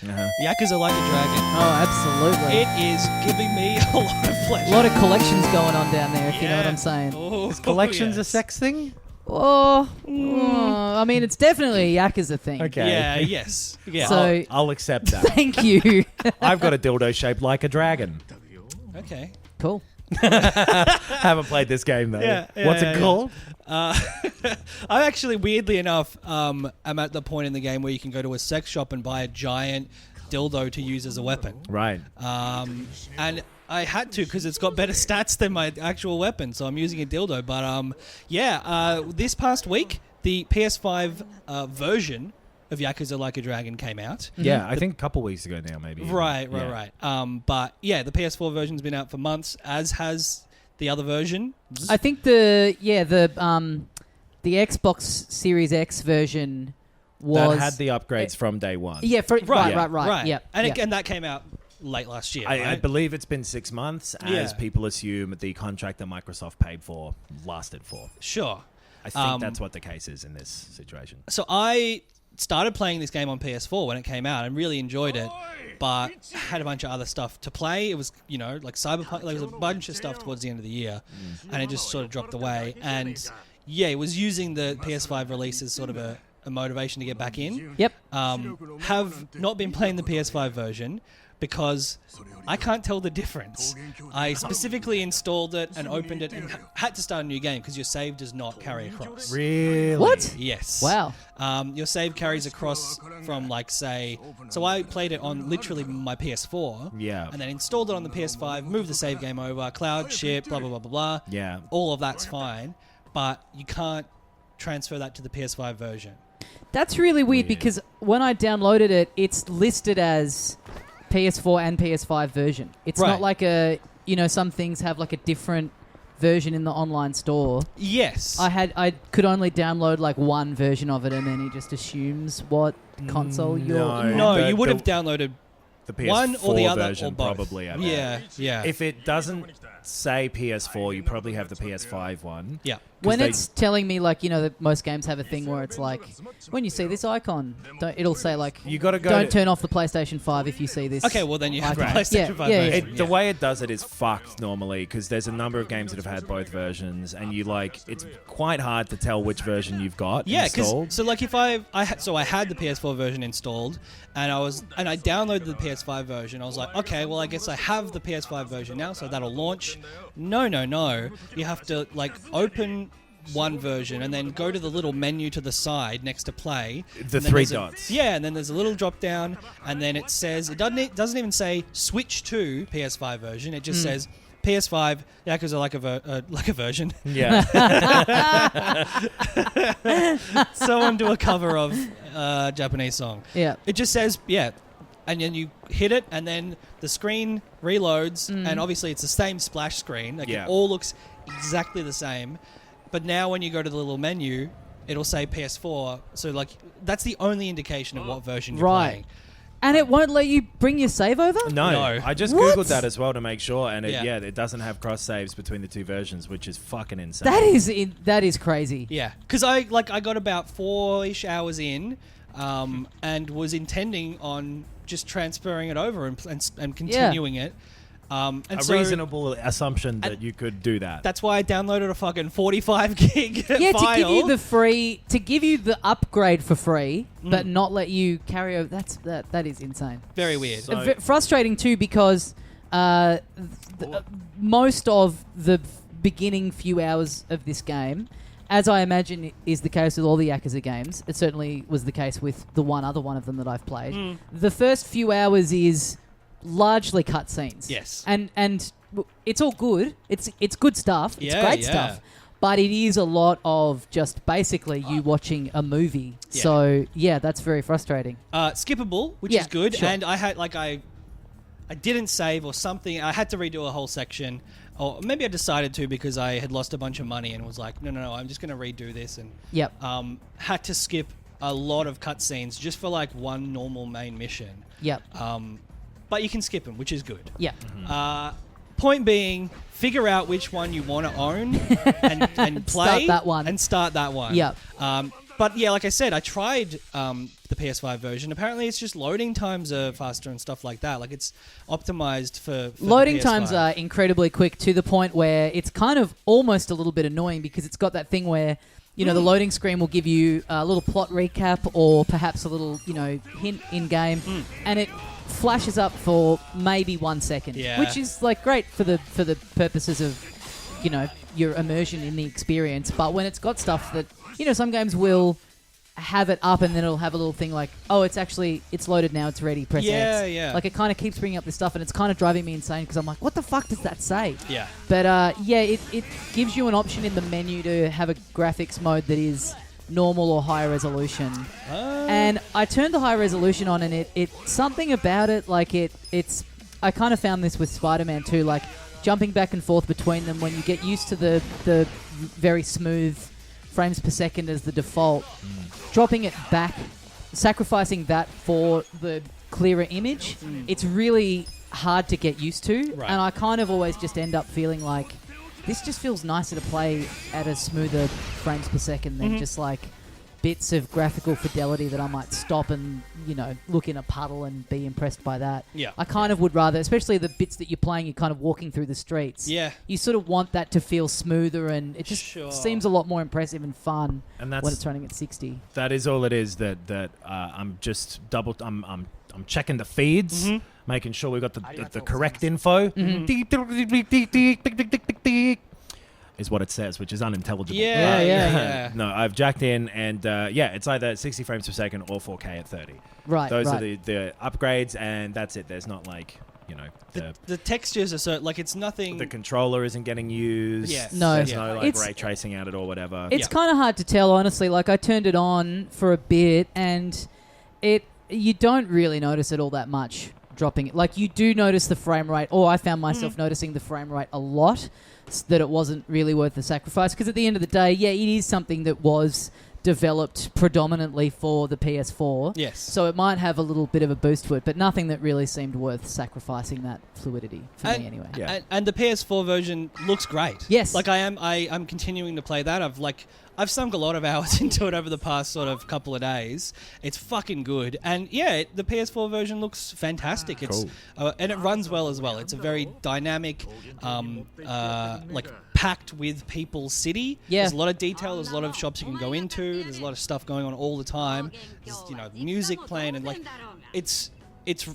Yakuza Like a Dragon. Oh, absolutely. It is giving me a lot of pleasure. A lot of collections going on down there, if you know what I'm saying. Oh, Is collections yes. a sex thing? I mean, it's definitely a Yakuza thing. Okay. Yeah, yes. Yeah. So- I'll accept that. Thank you. I've got a dildo shaped like a dragon. Okay. Cool. Haven't played this game though. Yeah, What's it called? I'm actually, weirdly enough, I'm at the point in the game where you can go to a sex shop and buy a giant dildo to use as a weapon. Right. And I had to because it's got better stats than my actual weapon, so I'm using a dildo. But this past week, the PS5 version of Yakuza Like a Dragon came out. Yeah, I think a couple weeks ago now, maybe. Right. But yeah, the PS4 version's been out for months, as has the other version. I think the Xbox Series X version was... That had the upgrades from day one. Yeah, right. Right. Yeah. And that came out late last year. I right? believe it's been 6 months, as people assume the contract that Microsoft paid for lasted for. Sure. I think that's what the case is in this situation. So I started playing this game on PS4 when it came out and really enjoyed it, but had a bunch of other stuff to play. It was, like Cyberpunk, there was a bunch of stuff towards the end of the year, and it just sort of dropped away. And yeah, it was using the PS5 release as sort of a motivation to get back in. Yep. Have not been playing the PS5 version because I can't tell the difference. I specifically installed it and opened it and had to start a new game because your save does not carry across. Really? What? Yes. Wow. Your save carries across from, so I played it on literally my PS4. Yeah. And then installed it on the PS5, moved the save game over, cloud shit, blah, blah, blah, blah, blah. Yeah. All of that's fine, but you can't transfer that to the PS5 version. That's really weird because when I downloaded it, it's listed as PS4 and PS5 version. It's not like some things have like a different version in the online store. Yes. I could only download like one version of it, and then he just assumes what console you're in. No, you would have downloaded the PS4 one or the other version, or both. probably. I Yeah, yeah. If it doesn't say PS4, you probably have the PS5 one. Yeah. When it's telling me, that most games have a thing where it's like, when you see this icon, it'll say like, you gotta go don't turn off the PlayStation 5 if you see this. Okay, well then you have the icon. PlayStation 5 Yeah. version. The way it does it is fucked normally because there's a number of games that have had both versions, and it's quite hard to tell which version you've got installed. So like if I had the PS4 version installed, and I downloaded the PS5 version, I was like, okay, well I guess I have the PS5 version now, so that'll launch. No. You have to open one version and then go to the little menu to the side next to play. The three dots. Yeah, and then there's a little drop down, and then it says, it doesn't even say switch to PS5 version. It just says PS5 Yakuza like a version. Yeah. Someone do a cover of a Japanese song. Yeah. It just says, and then you hit it, and then the screen reloads, and obviously it's the same splash screen. It all looks exactly the same. But now when you go to the little menu, it'll say PS4. So, that's the only indication of what version you're playing. And it won't let you bring your save over? No. I just What? Googled that as well to make sure, and it doesn't have cross saves between the two versions, which is fucking insane. That is crazy. Yeah. Because I got about 4-ish hours in and was intending on just transferring it over and continuing it. And a so reasonable assumption that you could do that. That's why I downloaded a fucking 45 gig file. to give you the upgrade for free, but not let you carry over. That is insane. Very weird. Frustrating too because most of the beginning few hours of this game, as I imagine is the case with all the Yakuza games, it certainly was the case with the one other one of them that I've played. The first few hours is largely cutscenes. Yes. And it's all good. It's good stuff. It's great stuff. But it is a lot of just basically you watching a movie. Yeah. So, that's very frustrating. Skippable, which is good. Sure. And I had, I didn't save or something. I had to redo a whole section. Or maybe I decided to because I had lost a bunch of money and was like, no, I'm just going to redo this. And had to skip a lot of cutscenes just for one normal main mission. Yep. But you can skip them, which is good. Yeah. Point being, figure out which one you want to own and play. Start that one. And start that one. Yep. But yeah, like I said, I tried the PS5 version. Apparently, it's just loading times are faster and stuff like that. Like it's optimized for loading the PS5. times are incredibly quick to the point where it's kind of almost a little bit annoying because it's got that thing where, you know, the loading screen will give you a little plot recap or perhaps a little, you know, hint in game, and it flashes up for maybe 1 second, which is like great for the purposes of, you know, your immersion in the experience. But when it's got stuff that, you know, some games will have it up and then it'll have a little thing like, oh, it's loaded now, it's ready, press X. Yeah. Like it kind of keeps bringing up this stuff and it's kind of driving me insane because I'm like, what the fuck does that say? Yeah. But it gives you an option in the menu to have a graphics mode that is normal or high resolution. And I turned the high resolution on and it's something about it, like it's I kind of found this with Spider-Man 2, like jumping back and forth between them when you get used to the very smooth frames per second as the default, dropping it back, sacrificing that for the clearer image, it's really hard to get used to. Right. And I kind of always just end up feeling like this just feels nicer to play at a smoother frames per second than just like bits of graphical fidelity that I might stop and, you know, look in a puddle and be impressed by that. Yeah. I kind of would rather, especially the bits that you're playing, you're kind of walking through the streets. Yeah. You sort of want that to feel smoother and it just seems a lot more impressive and fun And that's, when it's running at 60. That is all it is. That I'm just I'm checking the feeds, making sure we got the correct info. Is what it says, which is unintelligible. Yeah. No, I've jacked in, and it's either 60 frames per second or 4K at 30. Right. Those are the upgrades, and that's it. There's not like, you know, the textures are so like it's nothing. The controller isn't getting used. Yeah. No. There's no like It's- ray tracing at it or whatever. It's kind of hard to tell, honestly. Like, I turned it on for a bit, and you don't really notice it all that much dropping it. Like, you do notice the frame rate, or I found myself noticing the frame rate a lot, that it wasn't really worth the sacrifice. Because at the end of the day, yeah, it is something that was developed predominantly for the PS4. Yes. So it might have a little bit of a boost to it, but nothing that really seemed worth sacrificing that fluidity for me anyway. Yeah. And the PS4 version looks great. Yes. Like I'm continuing to play that. I've sunk a lot of hours into it over the past sort of couple of days. It's fucking good. And yeah, the PS4 version looks fantastic. It's and it runs well as well. It's a very dynamic, like packed with people city. Yeah. There's a lot of detail. There's a lot of shops you can go into. There's a lot of stuff going on all the time. There's, you know, music playing and like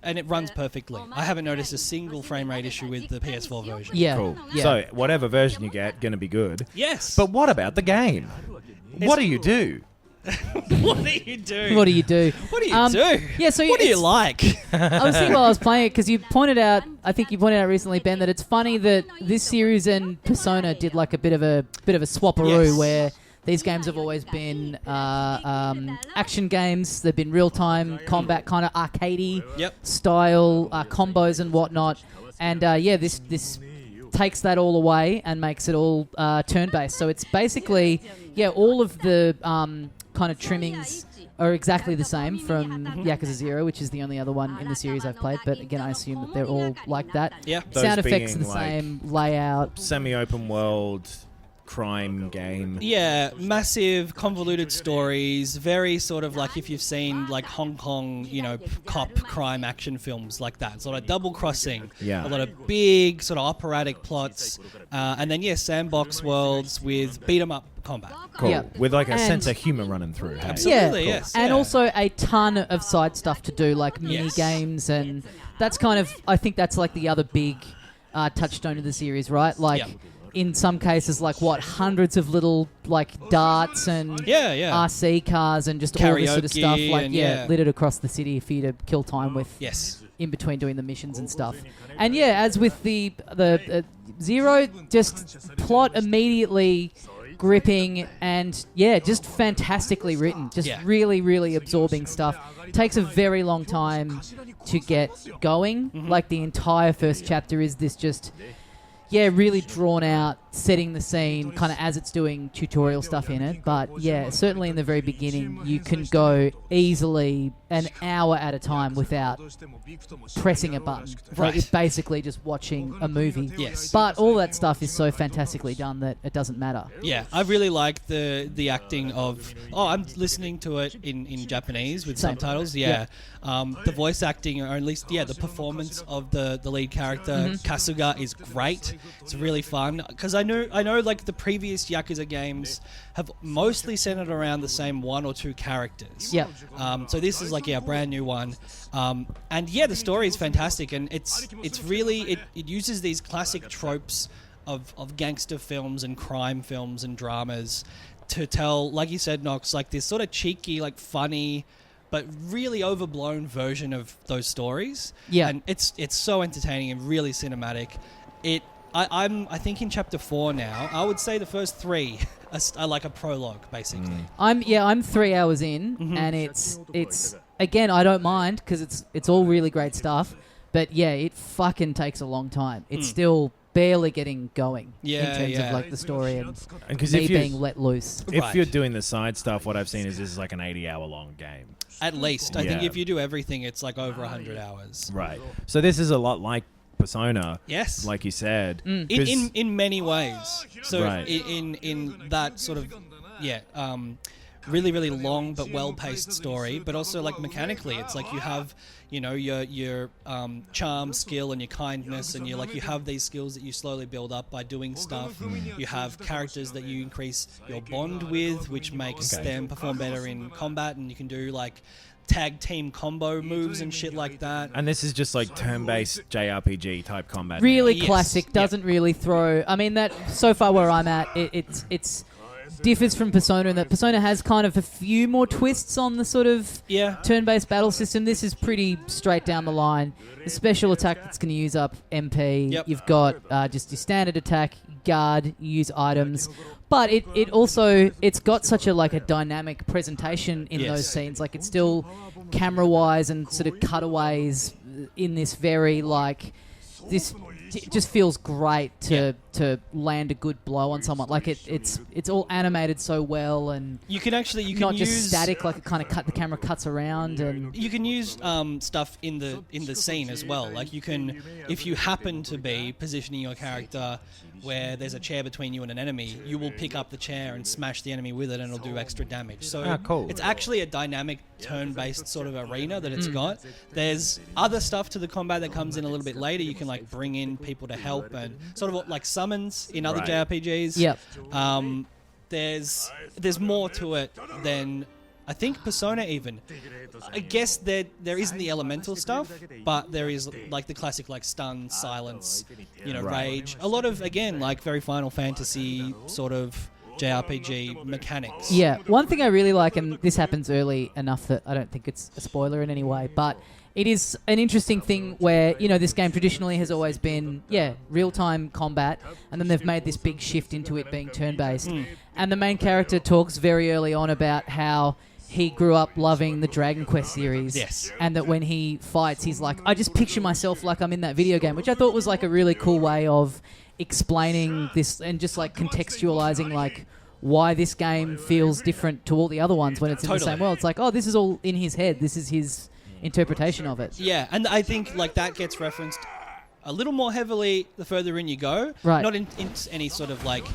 and it runs perfectly. I haven't noticed a single frame rate issue with the PS4 version. Yeah. Cool. Yeah. So whatever version you get, gonna be good. Yes. But what about the game? What do you do? What do you do? What do you do? What do you do? Yeah, so what do you it's- like? I was thinking while I was playing it, because you pointed out, I think you pointed out recently, Ben, that it's funny that this series and Persona did like a bit of a swapperoo, Yes. where these games have always been action games. They've been real-time combat, kind of arcadey style combos and whatnot. And this takes that all away and makes it all turn-based. So it's basically, all of the kind of trimmings are exactly the same from Yakuza 0, which is the only other one in the series I've played. But again, I assume that they're all like that. Yeah. Sound Those effects are the being, like, same, layout. Semi-open world crime game. Yeah, massive, convoluted stories. Very sort of like if you've seen like Hong Kong, you know, cop crime action films like that. Sort of double crossing. Yeah. A lot of big sort of operatic plots. And then, sandbox worlds with beat 'em up combat. Cool. Yeah. With like a And- sense of humor running through. Hey? Absolutely, Yeah. yes. And yeah. also a ton of side stuff to do, like mini Yes. games, and that's kind of, I think that's like the other big touchstone of the series, right? Like, in some cases, like hundreds of little like darts and RC cars and just all this sort of stuff, Karaoke like and littered across the city for you to kill time with. Yes. In between doing the missions and stuff. And as with the Zero, just plot immediately gripping and just fantastically written. Just really, really absorbing stuff. Takes a very long time to get going. Like the entire first chapter is this just really drawn out setting the scene kind of as it's doing tutorial stuff in it. But yeah, certainly in the very beginning, you can go easily an hour at a time without pressing a button. Right. Like, you're basically just watching a movie. Yes. But all that stuff is so fantastically done that it doesn't matter. Yeah, I really like the acting of... Oh, I'm listening to it in Japanese with Same. subtitles. Yeah. The voice acting, or at least, the performance of the lead character, Kasuga, is great. It's really fun. Because I know, like, the previous Yakuza games have mostly centered around the same one or two characters. Yep. So this is, like, a brand new one. And, yeah, the story is fantastic. And it's really... It uses these classic tropes of gangster films and crime films and dramas to tell, like you said, Nox, like this sort of cheeky, like funny, but really overblown version of those stories. Yeah. And it's so entertaining and really cinematic. I think in chapter 4 now, I would say the first 3 are like a prologue, basically. I'm 3 hours in, and it's again, I don't mind because it's all really great stuff. But yeah, it fucking takes a long time. It's still barely getting going in terms of like the story and me being let loose. If you're doing the side stuff, what I've seen is this is like an 80-hour long game. At least. I think if you do everything, it's like over 100 hours. Right. So this is a lot like Persona. Yes. Like you said. In many ways. So Right. in that sort of, really, really long but well-paced story, but also like mechanically, it's like you have, your charm, skill, and your kindness, and you have these skills that you slowly build up by doing stuff. You have characters that you increase your bond with, which makes them perform better in combat, and you can do like tag team combo moves and shit like that. And this is just like turn-based JRPG type combat. Really Yes. classic. Doesn't really throw. I mean, that so far where I'm at, it's differs from Persona in that Persona has kind of a few more twists on the sort of turn-based battle system. This is pretty straight down the line. The special attack that's going to use up MP. Yep. You've got just your standard attack, guard, you use items. But it also, it's got such a dynamic presentation in those scenes. Like, it's still camera-wise and sort of cutaways in this very this. It just feels great to land a good blow on someone. Like it's all animated so well, and you can not use just static. Like it kind of the camera cuts around, and you can use stuff in the scene as well. Like you can, if you happen to be positioning your character where there's a chair between you and an enemy, you will pick up the chair and smash the enemy with it, and it'll do extra damage. So cool. It's actually a dynamic turn-based sort of arena that it's got. There's other stuff to the combat that comes in a little bit later. You can like bring in people to help and sort of like summons in other JRPGs. Yep. There's more to it than I think Persona even. I guess there isn't the elemental stuff, but there is like the classic like stun, silence, rage. A lot of, again, like very Final Fantasy sort of JRPG mechanics. Yeah, one thing I really like, and this happens early enough that I don't think it's a spoiler in any way, but it is an interesting thing where, this game traditionally has always been, real-time combat, and then they've made this big shift into it being turn-based. And the main character talks very early on about how he grew up loving the Dragon Quest series. Yes. And that when he fights, he's like, I just picture myself like I'm in that video game, which I thought was like a really cool way of explaining this and just like contextualizing like why this game feels different to all the other ones when it's in the same world. It's like, oh, this is all in his head. This is his interpretation of it. Yeah, and I think like that gets referenced a little more heavily the further in you go. Right. Not in any sort of like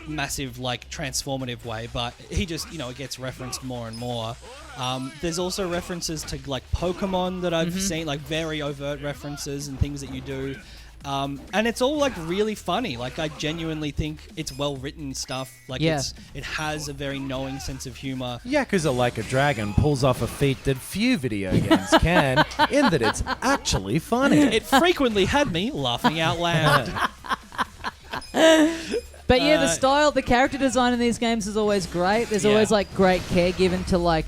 massive like transformative way, but he just, it gets referenced more and more. There's also references to like Pokemon that I've seen, like very overt references and things that you do. And it's all like really funny. Like I genuinely think it's well written stuff. Like it has a very knowing sense of humor. Yakuza Like a Dragon pulls off a feat that few video games can, in that it's actually funny. It frequently had me laughing out loud. But yeah, the character design in these games is always great. There's always like great care given to like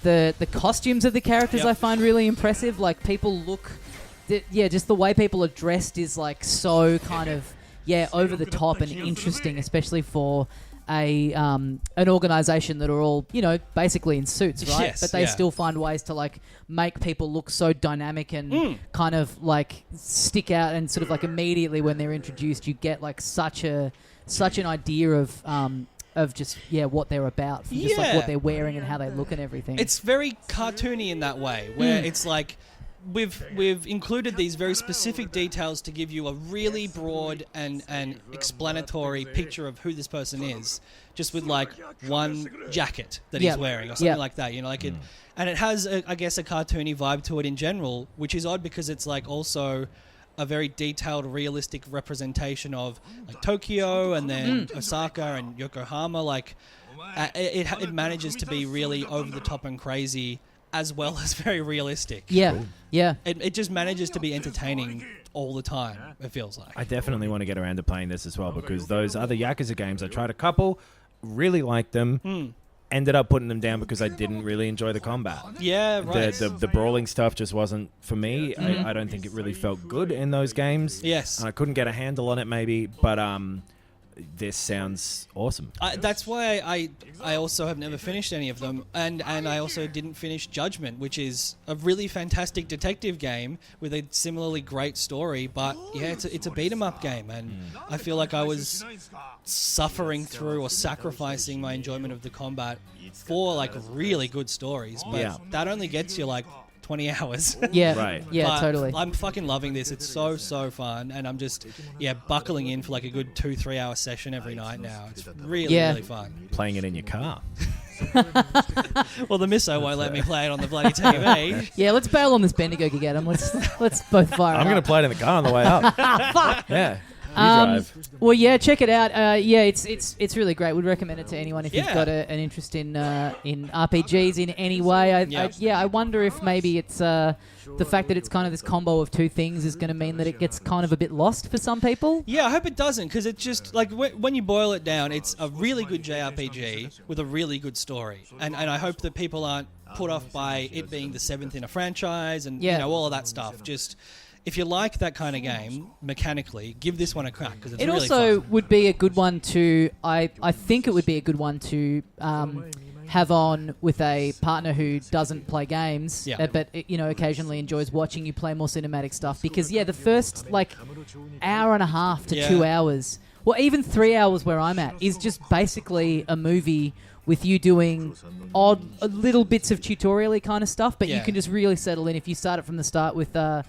the costumes of the characters. I find really impressive. Like people look, just the way people are dressed is like so kind of over the top and interesting, especially for an organization that are all, basically in suits, right? Yes, but they still find ways to like make people look so dynamic and kind of like stick out, and sort of like immediately when they're introduced, you get like such an idea of just what they're about, from just like what they're wearing and how they look and everything. It's very cartoony in that way, where it's like we've included these very specific details to give you a really broad and explanatory picture of who this person is, just with like one jacket that he's wearing or something like that, like it. And it has, I guess, a cartoony vibe to it in general, which is odd because it's like also a very detailed, realistic representation of like Tokyo and then Osaka and Yokohama. Like it manages to be really over the top and crazy, as well as very realistic. Yeah, cool. Yeah. It just manages to be entertaining all the time, it feels like. I definitely want to get around to playing this as well, because those other Yakuza games, I tried a couple, really liked them, ended up putting them down because I didn't really enjoy the combat. Yeah, right. The brawling stuff just wasn't for me. I don't think it really felt good in those games. Yes. And I couldn't get a handle on it maybe, but this sounds awesome. That's why I also have never finished any of them, and I also didn't finish Judgment, which is a really fantastic detective game with a similarly great story, but it's a beat 'em up game, and I feel like I was suffering through or sacrificing my enjoyment of the combat for like really good stories, but that only gets you like 20 hours. Yeah, right. Yeah, but totally. I'm fucking loving this. It's so fun, and I'm just buckling in for like a good 2-3 hour session every night now. It's really fun. Playing it in your car. Well, the misso won't let me play it on the bloody TV. Yeah, let's bail on this Bendigo gig, Adam. Let's both fire. I'm going to play it in the car on the way up. Fuck. Yeah. You drive. Well, check it out. It's really great. Would recommend it to anyone if you've got an interest in RPGs in any way. I wonder if maybe it's the fact that it's kind of this combo of two things is going to mean that it gets kind of a bit lost for some people. Yeah, I hope it doesn't, because it's just like when you boil it down, it's a really good JRPG with a really good story, and I hope that people aren't put off by it being the 7th in a franchise and all of that stuff. Just if you like that kind of game mechanically, give this one a crack, because it's it really also fun. would be a good one to. I think it would be a good one to have on with a partner who doesn't play games, but occasionally enjoys watching you play more cinematic stuff. Because the first like hour and a half to 2 hours, well, even 3 hours where I'm at, is just basically a movie with you doing odd little bits of tutorial-y kind of stuff, but you can just really settle in if you start it from the start with a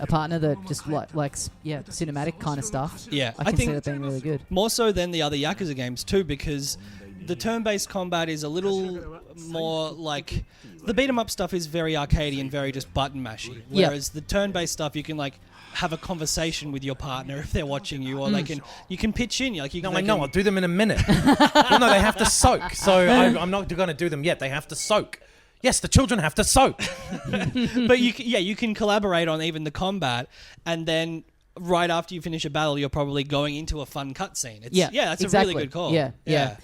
partner that just likes cinematic kind of stuff. Yeah, I think see that being really good. More so than the other Yakuza games too, because the turn-based combat is a little more like the beat-em-up stuff is very arcadey and very just button mashy, whereas the turn-based stuff you can like have a conversation with your partner if they're watching you, or you can pitch in. Like I'll do them in a minute. Well, no, they have to soak, so I'm not going to do them yet. They have to soak. Yes, the children have to soak. But you can collaborate on even the combat, and then right after you finish a battle, you're probably going into a fun cutscene. That's a really good call. Yeah.